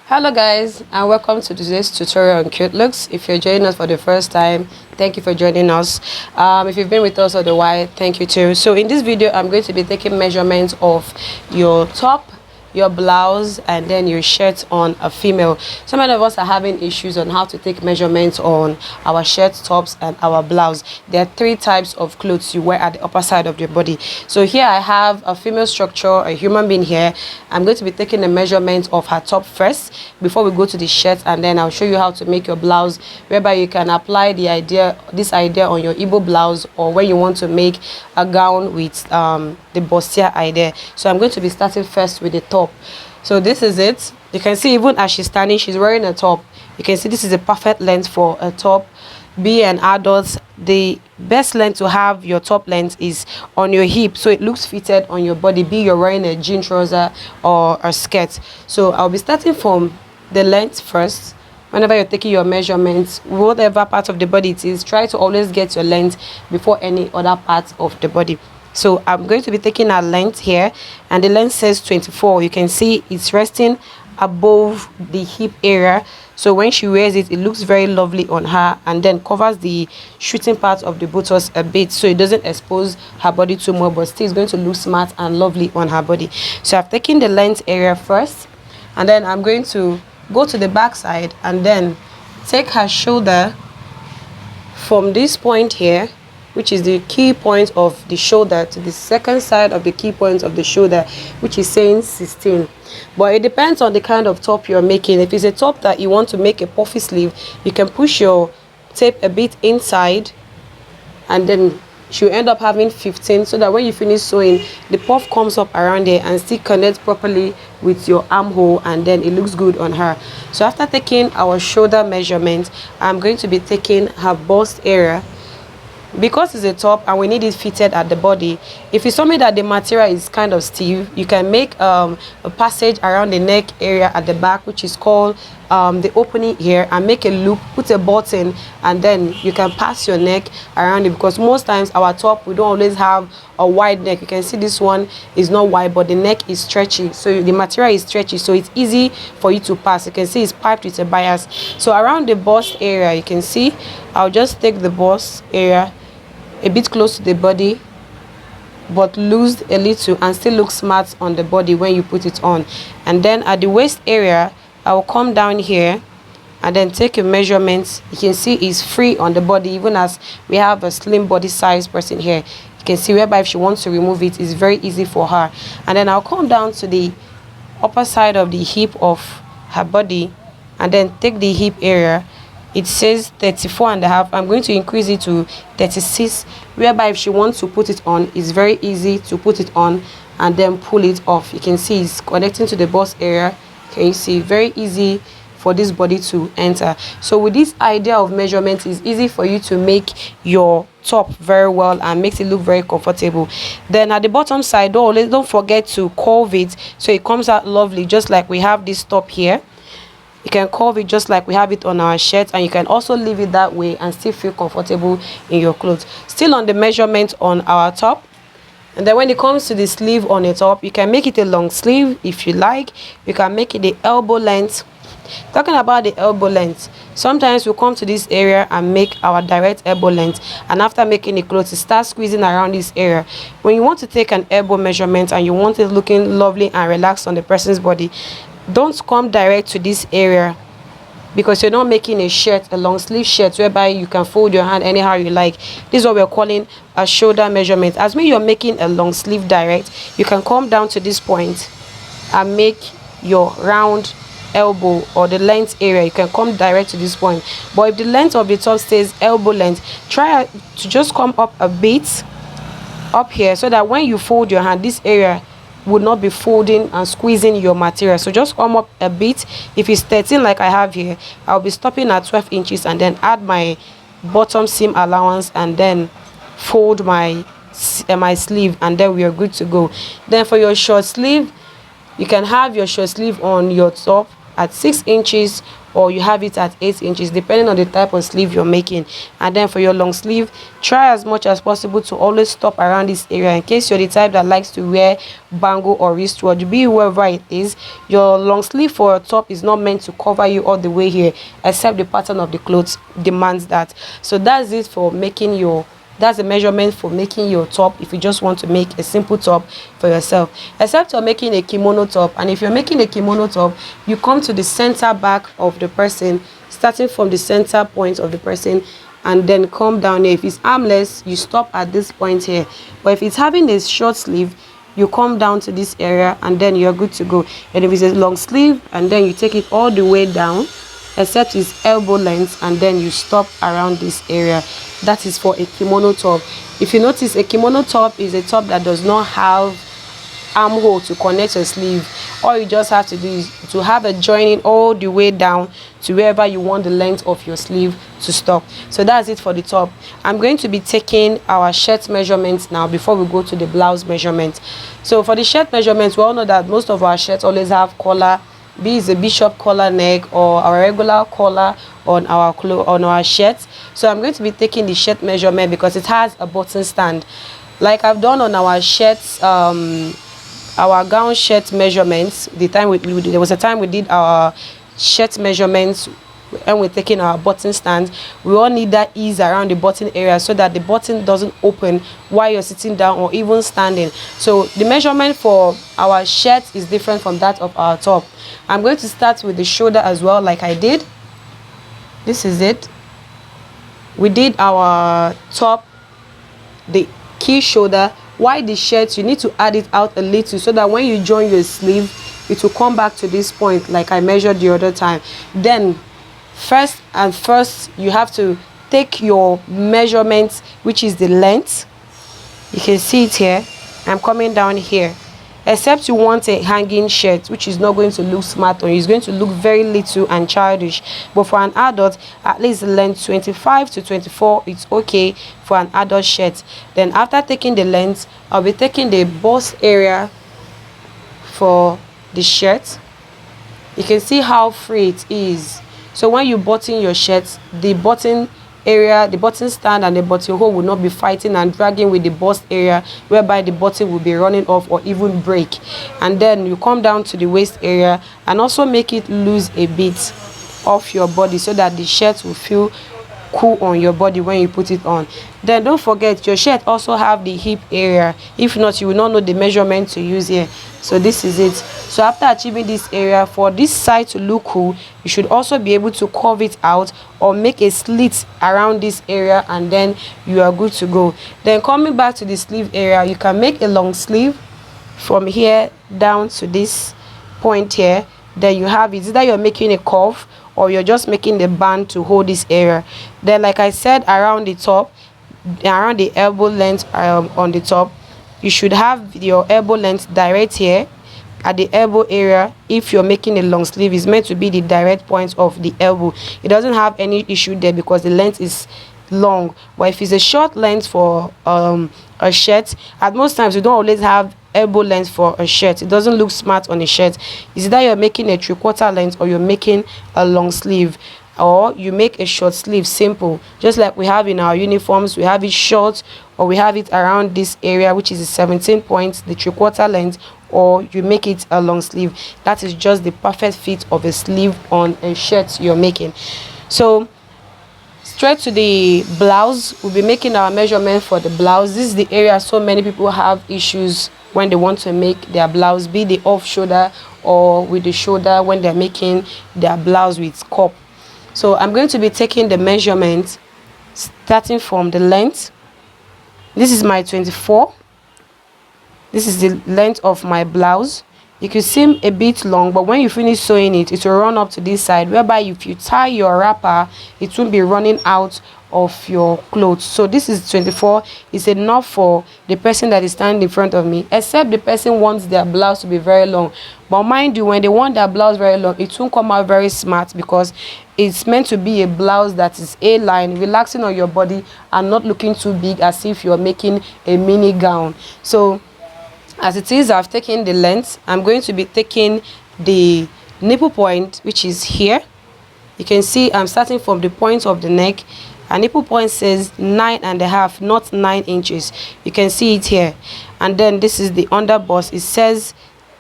Hello guys, and welcome to today's tutorial on Cuteluks. If you're joining us for the first time, thank you for joining us. If you've been with us all the while, thank you too. So in this video, I'm going to be taking measurements of your top, your blouse, and then your shirt on a female. So many of us are having issues on how to take measurements on our shirt, tops, and our blouse. There are three types of clothes you wear at the upper side of your body. So here I have a female structure, a human being here. I'm going to be taking a measurement of her top first before we go to the shirt, and then I'll show you how to make your blouse, whereby you can apply this idea on your Igbo blouse, or when you want to make a gown with the bustier idea. So I'm going to be starting first with the top. So this is it. You can see even as she's standing, she's wearing a top. You can see this is a perfect length for a top. Be an adult, the best length to have your top length is on your hip, so it looks fitted on your body, be you're wearing a jean trouser or a skirt. So I'll be starting from the length first. Whenever you're taking your measurements, whatever part of the body it is, try to always get your length before any other part of the body. So I'm going to be taking a length here, and the length says 24. You can see it's resting above the hip area, so when she wears it, it looks very lovely on her, and then covers the shooting part of the buttocks a bit, so it doesn't expose her body too much, but still it's going to look smart and lovely on her body. So I've taken the length area first, and then I'm going to go to the back side and then take her shoulder from this point here, which is the key point of the shoulder, to the second side of the key point of the shoulder, which is saying 16. But it depends on the kind of top you're making. If it's a top that you want to make a puffy sleeve, you can push your tape a bit inside, and then she'll end up having 15, so that when you finish sewing, the puff comes up around there and still connects properly with your armhole, and then it looks good on her. So after taking our shoulder measurement, I'm going to be taking her bust area. Because it's a top and we need it fitted at the body, if it's something that the material is kind of stiff, you can make a passage around the neck area at the back, which is called the opening here, and make a loop, put a button, and then you can pass your neck around it. Because most times our top, we don't always have a wide neck. You can see this one is not wide, but the neck is stretchy, so the material is stretchy, so it's easy for you to pass. You can see it's piped with a bias. So around the bust area, you can see I'll just take the bust area a bit close to the body, but loosed a little, and still look smart on the body when you put it on. And then at the waist area, I will come down here and then take a measurement. You can see it's free on the body, even as we have a slim body size person here. You can see whereby if she wants to remove it, it's very easy for her. And then I'll come down to the upper side of the hip of her body, and then take the hip area. It says 34.5. I'm going to increase it to 36, whereby if she wants to put it on, it's very easy to put it on and then pull it off. You can see it's connecting to the bust area. Can you see? Very easy for this body to enter. So with this idea of measurement, it's easy for you to make your top very well and makes it look very comfortable. Then at the bottom side, don't forget to curve it so it comes out lovely, just like we have this top here. You can curve it just like we have it on our shirt, and you can also leave it that way and still feel comfortable in your clothes. Still on the measurement on our top. And then when it comes to the sleeve on the top, you can make it a long sleeve if you like. You can make it the elbow length. Talking about the elbow length, sometimes we'll come to this area and make our direct elbow length, and after making the clothes, start squeezing around this area. When you want to take an elbow measurement and you want it looking lovely and relaxed on the person's body, don't come direct to this area, because you're not making a shirt, a long sleeve shirt, whereby you can fold your hand anyhow you like. This is what we're calling a shoulder measurement. As when you're making a long sleeve direct, you can come down to this point and make your round elbow, or the length area, you can come direct to this point. But if the length of the top stays elbow length, try to just come up a bit up here, so that when you fold your hand, this area would not be folding and squeezing your material. So just come up a bit. If it's 13 like I have here, I'll be stopping at 12 inches and then add my bottom seam allowance, and then fold my sleeve, and then we are good to go. Then for your short sleeve, you can have your short sleeve on your top, at 6 inches, or you have it at 8 inches, depending on the type of sleeve you're making. And then for your long sleeve, try as much as possible to always stop around this area, in case you're the type that likes to wear bangle or wristwatch. Be wherever it is, your long sleeve for a top is not meant to cover you all the way here, except the pattern of the clothes demands that. So that's it for making your, that's the measurement for making your top if you just want to make a simple top for yourself. Except you're making a kimono top, and if you're making a kimono top, you come to the center back of the person, starting from the center point of the person, and then come down here. If it's armless, you stop at this point here, but if it's having a short sleeve, you come down to this area and then you're good to go. And if it's a long sleeve, and then you take it all the way down except it's elbow length, and then you stop around this area. That is for a kimono top. If you notice, a kimono top is a top that does not have armhole to connect your sleeve. All you just have to do is to have a joining all the way down to wherever you want the length of your sleeve to stop. So that's it for the top. I'm going to be taking our shirt measurements now before we go to the blouse measurement. So for the shirt measurements, we all know that most of our shirts always have collar, be it a bishop collar neck or our regular collar on our shirts. So I'm going to be taking the shirt measurement because it has a button stand, like I've done on our shirts, our gown shirt measurements. There was a time we did our shirt measurements and we're taking our button stand. We all need that ease around the button area so that the button doesn't open while you're sitting down or even standing. So the measurement for our shirt is different from that of our top. I'm going to start with the shoulder as well, like I did. This is it. We did our top, the key shoulder. Why the shirt, you need to add it out a little so that when you join your sleeve, it will come back to this point like I measured the other time. Then first, you have to take your measurements, which is the length. You can see it here. I'm coming down here. Except you want a hanging shirt, which is not going to look smart on you. It's going to look very little and childish. But for an adult, at least the length 25 to 24, it's okay for an adult shirt. Then after taking the length, I'll be taking the bust area for the shirt. You can see how free it is. So when you button your shirt, the button area, the button stand and the button hole will not be fighting and dragging with the bust area, whereby the button will be running off or even break. And then you come down to the waist area and also make it loose a bit off your body so that the shirt will feel cool on your body when you put it on. Then don't forget, your shirt also have the hip area. If not, you will not know the measurement to use here. So this is it. So after achieving this area, for this side to look cool, you should also be able to curve it out or make a slit around this area, and then you are good to go. Then coming back to the sleeve area, you can make a long sleeve from here down to this point here. Then you have it, either you're making a curve or you're just making the band to hold this area. Then like I said, around the top, around the elbow length, on the top, you should have your elbow length direct here at the elbow area. If you're making a long sleeve, it's meant to be the direct point of the elbow. It doesn't have any issue there because the length is long. But if it's a short length for a shirt, at most times you don't always have elbow length for a shirt. It doesn't look smart on a shirt. It's either you're making a 3/4 length or you're making a long sleeve, or you make a short sleeve simple, just like we have in our uniforms. We have it short, or we have it around this area, which is 17 points, the 3/4 length, or you make it a long sleeve. That is just the perfect fit of a sleeve on a shirt you're making. So straight to the blouse, we'll be making our measurement for the blouse. This is the area so many people have issues when they want to make their blouse, be the off shoulder or with the shoulder, when they're making their blouse with cup. So I'm going to be taking the measurement starting from the length. This is my 24. This is the length of my blouse. It could seem a bit long, but when you finish sewing it, it will run up to this side, whereby if you tie your wrapper, it won't be running out of your clothes. So this is 24. It's enough for the person that is standing in front of me, except the person wants their blouse to be very long. But mind you, when they want their blouse very long, it won't come out very smart because it's meant to be a blouse that is A-line, relaxing on your body and not looking too big as if you're making a mini gown. So as it is, I've taken the length. I'm going to be taking the nipple point, which is here. You can see I'm starting from the point of the neck. A nipple point says 9.5, not 9 inches. You can see it here. And then this is the under bust. It says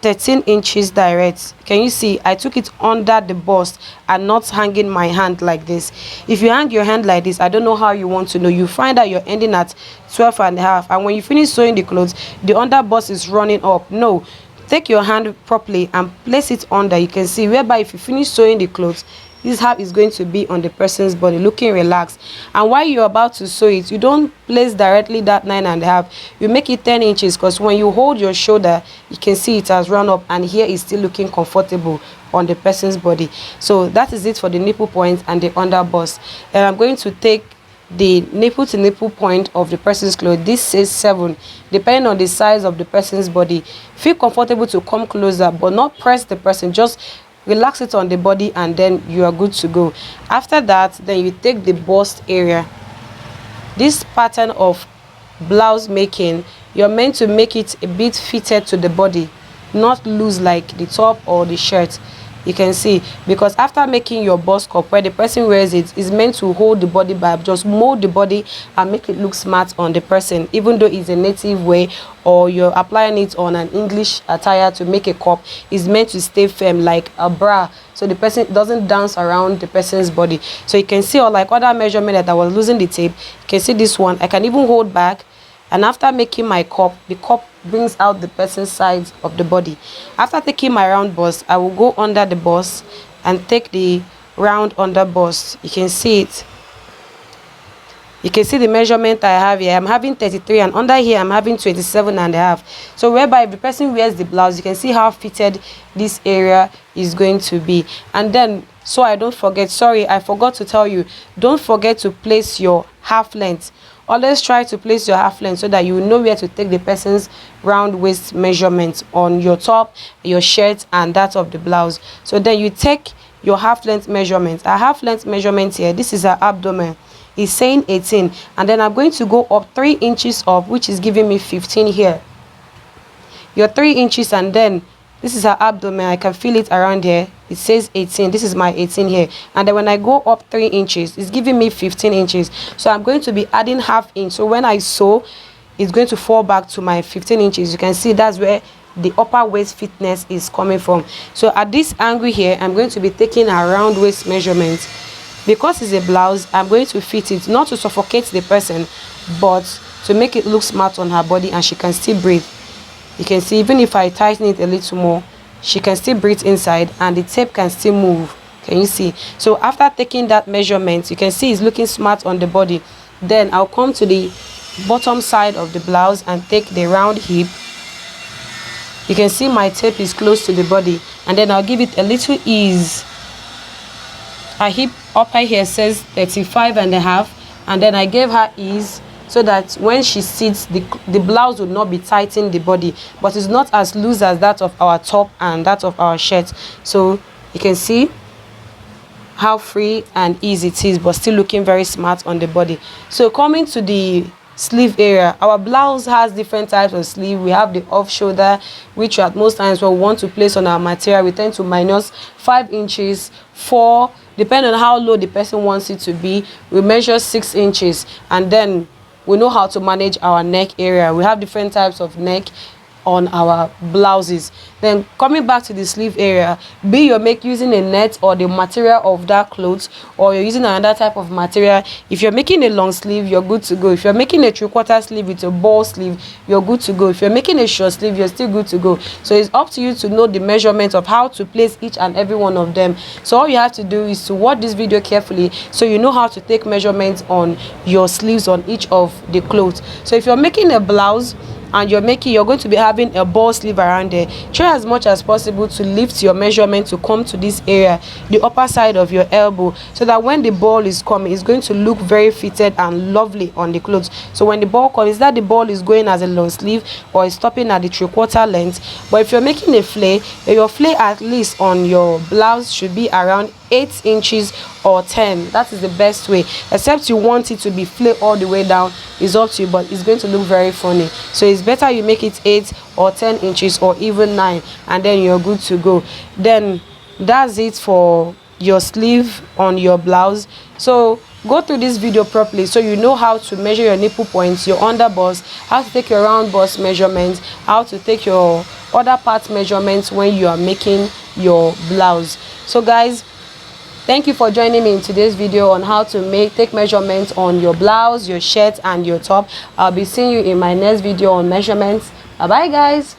13 inches direct. Can you see? I took it under the bust and not hanging my hand like this. If you hang your hand like this, I don't know how you want to know. You find that you're ending at 12.5, and when you finish sewing the clothes, the under bust is running up. No, take your hand properly and place it under. You can see whereby if you finish sewing the clothes, this is how it's going to be on the person's body, looking relaxed. And while you're about to sew it, you don't place directly that 9.5. You make it 10 inches, because when you hold your shoulder, you can see it has run up, and here is still looking comfortable on the person's body. So that is it for the nipple point and the under bust. And I'm going to take the nipple to nipple point of the person's clothes. This says 7, depending on the size of the person's body. Feel comfortable to come closer, but not press the person. Just relax it on the body, and then you are good to go. After that, then you take the bust area. This pattern of blouse making, you're meant to make it a bit fitted to the body, not loose like the top or the shirt. You can see, because after making your bust cup, where the person wears it, is meant to hold the body back, just mold the body and make it look smart on the person, even though it's a native way, or you're applying it on an English attire to make a cup. Is meant to stay firm like a bra, so the person doesn't dance around the person's body. So you can see, or like other measurement that I was losing the tape, you can see this one, I can even hold back. And after making my cup, the cup brings out the person's sides of the body. After taking my round bust, I will go under the bust and take the round under bust. You can see it. You can see the measurement I have here. I'm having 33, and under here I'm having 27.5. So whereby if the person wears the blouse, you can see how fitted this area is going to be. And then, so I don't forget, sorry, I forgot to tell you, don't forget to place your half length. Always try to place your half length so that you know where to take the person's round waist measurement on your top, your shirt, and that of the blouse. So then you take your half length measurement. A half length measurement here, this is her abdomen, is saying 18, and then I'm going to go up 3 inches up, which is giving me 15 here. Your 3 inches, and then this is her abdomen. I can feel it around here. It says 18. This is my 18 here. And then when I go up 3 inches, it's giving me 15 inches. So I'm going to be adding ½ inch. So when I sew, it's going to fall back to my 15 inches. You can see that's where the upper waist fitness is coming from. So at this angle here, I'm going to be taking a round waist measurement. Because it's a blouse, I'm going to fit it, not to suffocate the person, but to make it look smart on her body and she can still breathe. You can see, even if I tighten it a little more, she can still breathe inside and the tape can still move. Can you see? So after taking that measurement, you can see it's looking smart on the body. Then I'll come to the bottom side of the blouse and take the round hip. You can see my tape is close to the body, and then I'll give it a little ease. Her hip upper here says 35.5, and then I gave her ease so that when she sits, the blouse will not be tightening the body, but it's not as loose as that of our top and that of our shirt. So you can see how free and easy it is, but still looking very smart on the body. So coming to the sleeve area, our blouse has different types of sleeve. We have the off shoulder, which at most times we want to place on our material. We tend to minus 5 inches, 4, depending on how low the person wants it to be. We measure 6 inches, and then we know how to manage our neck area. We have different types of neck on our blouses. Then coming back to the sleeve area, be you're using a net or the material of that clothes, or you're using another type of material. If you're making a long sleeve, you're good to go. If you're making a 3/4 sleeve with a ball sleeve, you're good to go. If you're making a short sleeve, you're still good to go. So it's up to you to know the measurement of how to place each and every one of them. So all you have to do is to watch this video carefully so you know how to take measurements on your sleeves on each of the clothes. So if you're making a blouse and you're going to be having a ball sleeve around there, try as much as possible to lift your measurement to come to this area, the upper side of your elbow, so that when the ball is coming, it's going to look very fitted and lovely on the clothes. So when the ball comes, is that the ball is going as a long sleeve or is stopping at the 3/4 length. But if you're making a flare, your flare at least on your blouse should be around 8 inches or 10. That is the best way, except you want it to be flare all the way down. It's up to you, but it's going to look very funny. So it's better you make it 8 or 10 inches or even 9, and then you're good to go. Then that's it for your sleeve on your blouse. So go through this video properly so you know how to measure your nipple points, your under bust, how to take your round bust measurements, how to take your other part measurements when you are making your blouse. So guys, thank you for joining me in today's video on how to take measurements on your blouse, your shirt and your top. I'll be seeing you in my next video on measurements. Bye bye guys.